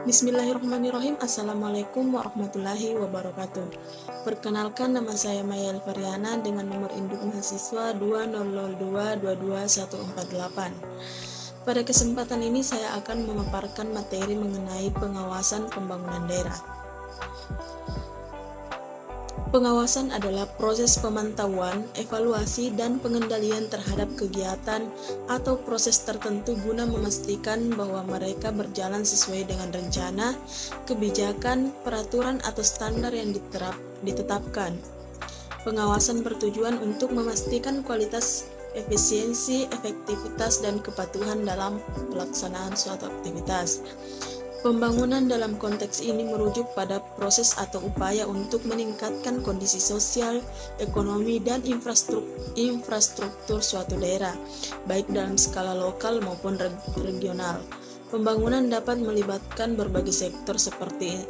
Bismillahirrahmanirrahim. Assalamualaikum warahmatullahi wabarakatuh. Perkenalkan, nama saya Maya Elvariana dengan nomor induk mahasiswa 2002222148. Pada kesempatan ini saya akan memaparkan materi mengenai pengawasan pembangunan daerah. Pengawasan adalah proses pemantauan, evaluasi, dan pengendalian terhadap kegiatan atau proses tertentu guna memastikan bahwa mereka berjalan sesuai dengan rencana, kebijakan, peraturan, atau standar yang ditetapkan. Pengawasan bertujuan untuk memastikan kualitas, efisiensi, efektivitas, dan kepatuhan dalam pelaksanaan suatu aktivitas. Pembangunan dalam konteks ini merujuk pada proses atau upaya untuk meningkatkan kondisi sosial, ekonomi, dan infrastruktur suatu daerah, baik dalam skala lokal maupun regional. Pembangunan dapat melibatkan berbagai sektor seperti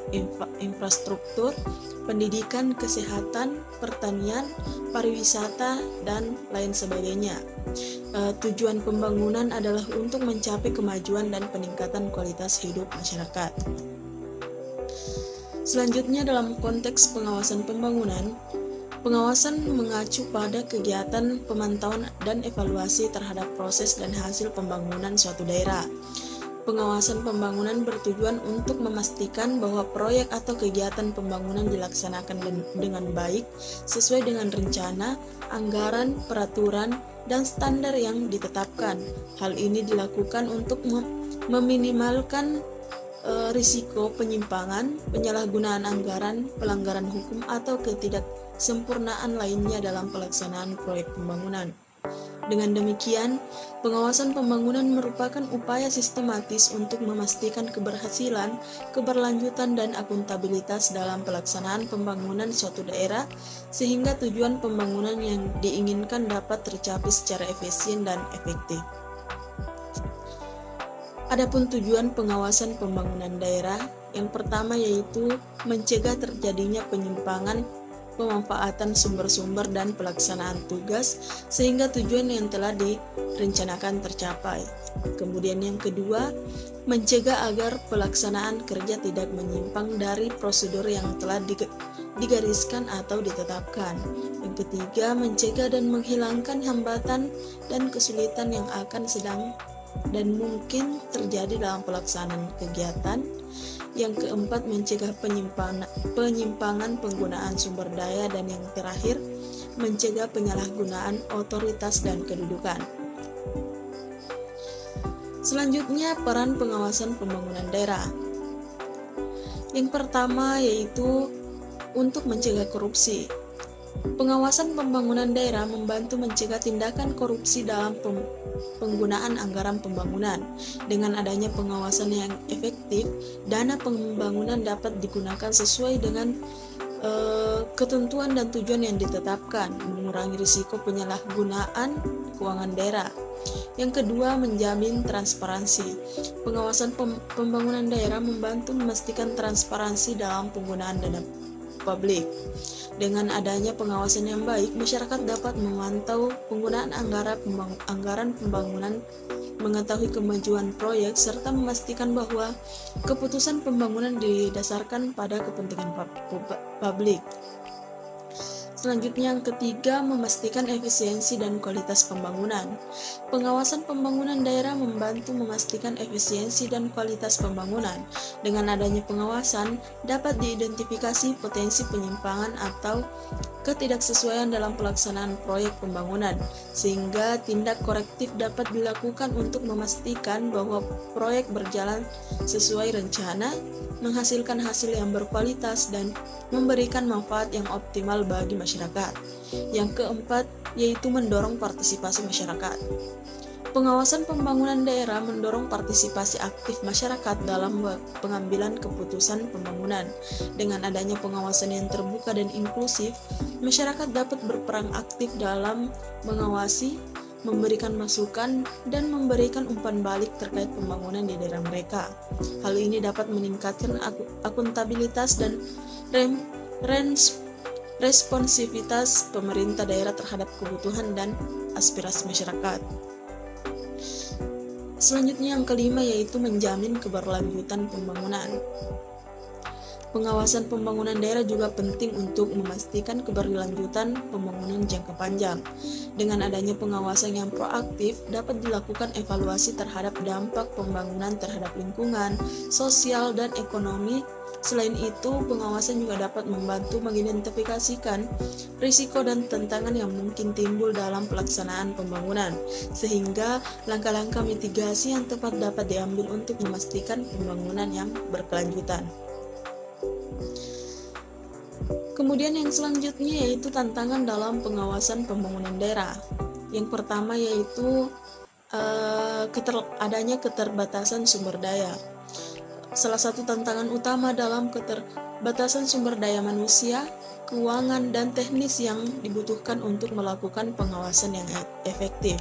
infrastruktur, pendidikan, kesehatan, pertanian, pariwisata, dan lain sebagainya. Tujuan pembangunan adalah untuk mencapai kemajuan dan peningkatan kualitas hidup masyarakat. Selanjutnya, dalam konteks pengawasan pembangunan, pengawasan mengacu pada kegiatan pemantauan dan evaluasi terhadap proses dan hasil pembangunan suatu daerah. Pengawasan pembangunan bertujuan untuk memastikan bahwa proyek atau kegiatan pembangunan dilaksanakan dengan baik, sesuai dengan rencana, anggaran, peraturan, dan standar yang ditetapkan. Hal ini dilakukan untuk meminimalkan risiko penyimpangan, penyalahgunaan anggaran, pelanggaran hukum, atau ketidaksempurnaan lainnya dalam pelaksanaan proyek pembangunan. Dengan demikian, pengawasan pembangunan merupakan upaya sistematis untuk memastikan keberhasilan, keberlanjutan, dan akuntabilitas dalam pelaksanaan pembangunan suatu daerah, sehingga tujuan pembangunan yang diinginkan dapat tercapai secara efisien dan efektif. Adapun tujuan pengawasan pembangunan daerah, yang pertama yaitu mencegah terjadinya penyimpangan pemanfaatan sumber-sumber dan pelaksanaan tugas sehingga tujuan yang telah direncanakan tercapai. Kemudian yang kedua, mencegah agar pelaksanaan kerja tidak menyimpang dari prosedur yang telah digariskan atau ditetapkan. Yang ketiga, mencegah dan menghilangkan hambatan dan kesulitan yang akan sedang dan mungkin terjadi dalam pelaksanaan kegiatan. Yang keempat, mencegah penyimpangan penggunaan sumber daya, dan yang terakhir, mencegah penyalahgunaan otoritas dan kedudukan. Selanjutnya, peran pengawasan pembangunan daerah. Yang pertama yaitu untuk mencegah korupsi. Pengawasan pembangunan daerah membantu mencegah tindakan korupsi dalam penggunaan anggaran pembangunan. Dengan adanya pengawasan yang efektif, dana pembangunan dapat digunakan sesuai dengan ketentuan dan tujuan yang ditetapkan, mengurangi risiko penyalahgunaan keuangan daerah. Yang kedua, menjamin transparansi. Pengawasan pembangunan daerah membantu memastikan transparansi dalam penggunaan dana publik. Dengan adanya pengawasan yang baik, masyarakat dapat memantau penggunaan anggaran pembangunan, mengetahui kemajuan proyek, serta memastikan bahwa keputusan pembangunan didasarkan pada kepentingan publik. Selanjutnya yang ketiga, memastikan efisiensi dan kualitas pembangunan. Pengawasan pembangunan daerah membantu memastikan efisiensi dan kualitas pembangunan. Dengan adanya pengawasan, dapat diidentifikasi potensi penyimpangan atau ketidaksesuaian dalam pelaksanaan proyek pembangunan, sehingga tindak korektif dapat dilakukan untuk memastikan bahwa proyek berjalan sesuai rencana, menghasilkan hasil yang berkualitas, dan memberikan manfaat yang optimal bagi masyarakat. Yang keempat yaitu mendorong partisipasi masyarakat. Pengawasan pembangunan daerah mendorong partisipasi aktif masyarakat dalam pengambilan keputusan pembangunan. Dengan adanya pengawasan yang terbuka dan inklusif, masyarakat dapat berperan aktif dalam mengawasi, memberikan masukan, dan memberikan umpan balik terkait pembangunan di daerah mereka. Hal ini dapat meningkatkan akuntabilitas dan responsivitas pemerintah daerah terhadap kebutuhan dan aspirasi masyarakat. Selanjutnya yang kelima yaitu menjamin keberlanjutan pembangunan. Pengawasan pembangunan daerah juga penting untuk memastikan keberlanjutan pembangunan jangka panjang. Dengan adanya pengawasan yang proaktif, dapat dilakukan evaluasi terhadap dampak pembangunan terhadap lingkungan, sosial, dan ekonomi. Selain itu, pengawasan juga dapat membantu mengidentifikasikan risiko dan tantangan yang mungkin timbul dalam pelaksanaan pembangunan, sehingga langkah-langkah mitigasi yang tepat dapat diambil untuk memastikan pembangunan yang berkelanjutan. Kemudian yang selanjutnya yaitu tantangan dalam pengawasan pembangunan daerah. Yang pertama yaitu adanya keterbatasan sumber daya. Salah satu tantangan utama dalam keterbatasan sumber daya manusia, keuangan, dan teknis yang dibutuhkan untuk melakukan pengawasan yang efektif.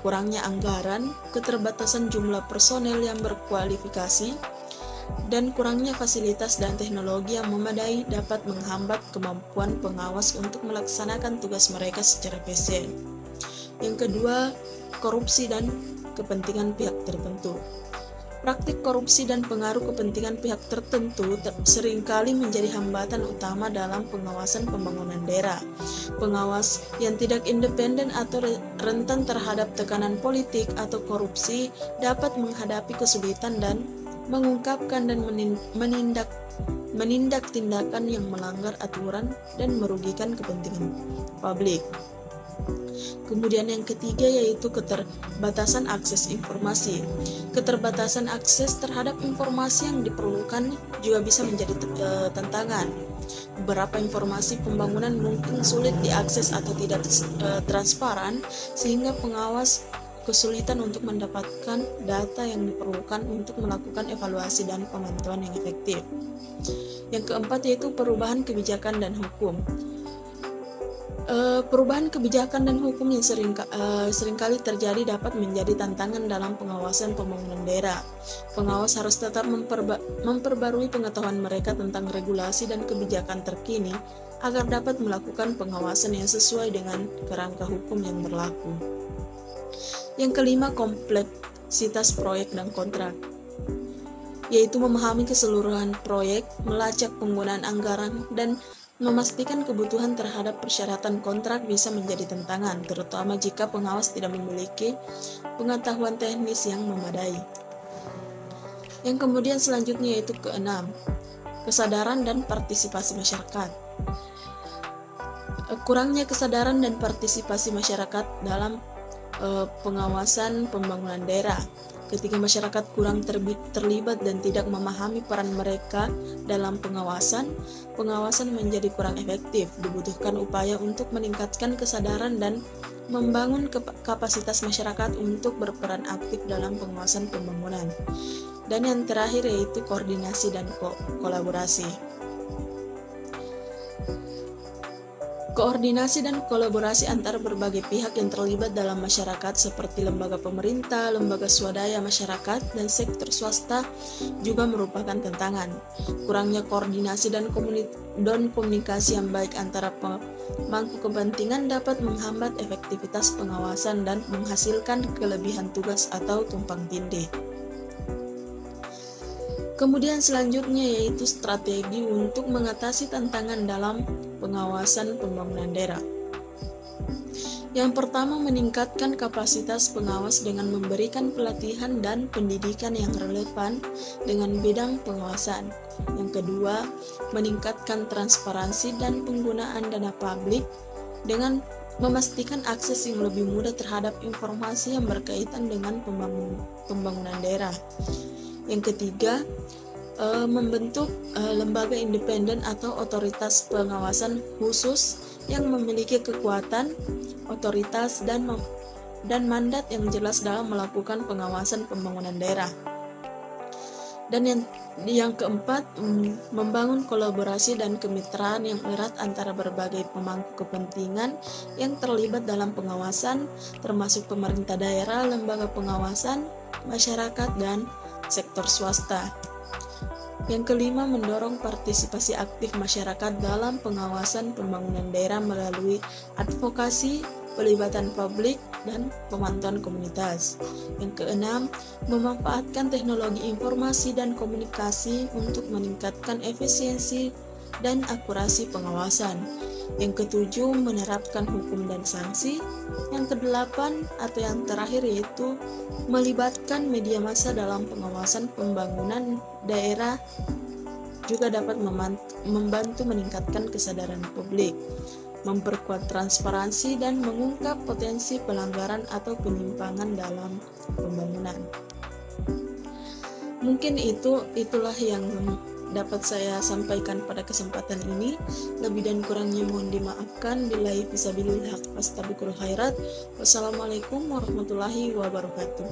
Kurangnya anggaran, keterbatasan jumlah personel yang berkualifikasi, dan kurangnya fasilitas dan teknologi yang memadai dapat menghambat kemampuan pengawas untuk melaksanakan tugas mereka secara efisien. Yang kedua, korupsi dan kepentingan pihak tertentu. Praktik korupsi dan pengaruh kepentingan pihak tertentu seringkali menjadi hambatan utama dalam pengawasan pembangunan daerah. Pengawas yang tidak independen atau rentan terhadap tekanan politik atau korupsi dapat menghadapi kesulitan dan mengungkapkan dan menindak tindakan yang melanggar aturan dan merugikan kepentingan publik. Kemudian yang ketiga yaitu keterbatasan akses informasi. Keterbatasan akses terhadap informasi yang diperlukan juga bisa menjadi tantangan. Beberapa informasi pembangunan mungkin sulit diakses atau tidak transparan, sehingga pengawas kesulitan untuk mendapatkan data yang diperlukan untuk melakukan evaluasi dan pemantauan yang efektif. Yang keempat yaitu perubahan kebijakan dan hukum. Perubahan kebijakan dan hukum yang seringkali terjadi dapat menjadi tantangan dalam pengawasan pembangunan daerah. Pengawas harus tetap memperbarui pengetahuan mereka tentang regulasi dan kebijakan terkini agar dapat melakukan pengawasan yang sesuai dengan kerangka hukum yang berlaku. Yang kelima, kompleksitas proyek dan kontrak, yaitu memahami keseluruhan proyek, melacak penggunaan anggaran, dan memastikan kebutuhan terhadap persyaratan kontrak bisa menjadi tantangan, terutama jika pengawas tidak memiliki pengetahuan teknis yang memadai. Yang kemudian selanjutnya yaitu keenam, kesadaran dan partisipasi masyarakat. Kurangnya kesadaran dan partisipasi masyarakat dalam pengawasan pembangunan daerah. Ketika masyarakat kurang terlibat dan tidak memahami peran mereka dalam pengawasan menjadi kurang efektif. Dibutuhkan upaya untuk meningkatkan kesadaran dan membangun kapasitas masyarakat untuk berperan aktif dalam pengawasan pembangunan. Dan yang terakhir yaitu koordinasi dan kolaborasi. Koordinasi dan kolaborasi antara berbagai pihak yang terlibat dalam masyarakat seperti lembaga pemerintah, lembaga swadaya masyarakat, dan sektor swasta juga merupakan tantangan. Kurangnya koordinasi dan komunikasi yang baik antara pemangku kepentingan dapat menghambat efektivitas pengawasan dan menghasilkan kelebihan tugas atau tumpang tindih. Kemudian selanjutnya yaitu strategi untuk mengatasi tantangan dalam pengawasan pembangunan daerah. Yang pertama, meningkatkan kapasitas pengawas dengan memberikan pelatihan dan pendidikan yang relevan dengan bidang pengawasan. Yang kedua, meningkatkan transparansi dan penggunaan dana publik dengan memastikan akses yang lebih mudah terhadap informasi yang berkaitan dengan pembangunan daerah. Yang ketiga, membentuk lembaga independen atau otoritas pengawasan khusus yang memiliki kekuatan, otoritas, dan mandat yang jelas dalam melakukan pengawasan pembangunan daerah. Dan yang keempat, membangun kolaborasi dan kemitraan yang erat antara berbagai pemangku kepentingan yang terlibat dalam pengawasan, termasuk pemerintah daerah, lembaga pengawasan, masyarakat, dan sektor swasta. Yang kelima, mendorong partisipasi aktif masyarakat dalam pengawasan pembangunan daerah melalui advokasi, pelibatan publik, dan pemantauan komunitas. Yang keenam, memanfaatkan teknologi informasi dan komunikasi untuk meningkatkan efisiensi dan akurasi pengawasan. Yang ketujuh, menerapkan hukum dan sanksi. Yang kedelapan atau yang terakhir yaitu melibatkan media massa dalam pengawasan pembangunan daerah juga dapat membantu meningkatkan kesadaran publik, memperkuat transparansi, dan mengungkap potensi pelanggaran atau penyimpangan dalam pembangunan. Mungkin itulah yang dapat saya sampaikan pada kesempatan ini. Lebih dan kurangnya mohon dimaafkan. Billahi fisabilillah, fastabiqul khairat. Wassalamualaikum warahmatullahi wabarakatuh.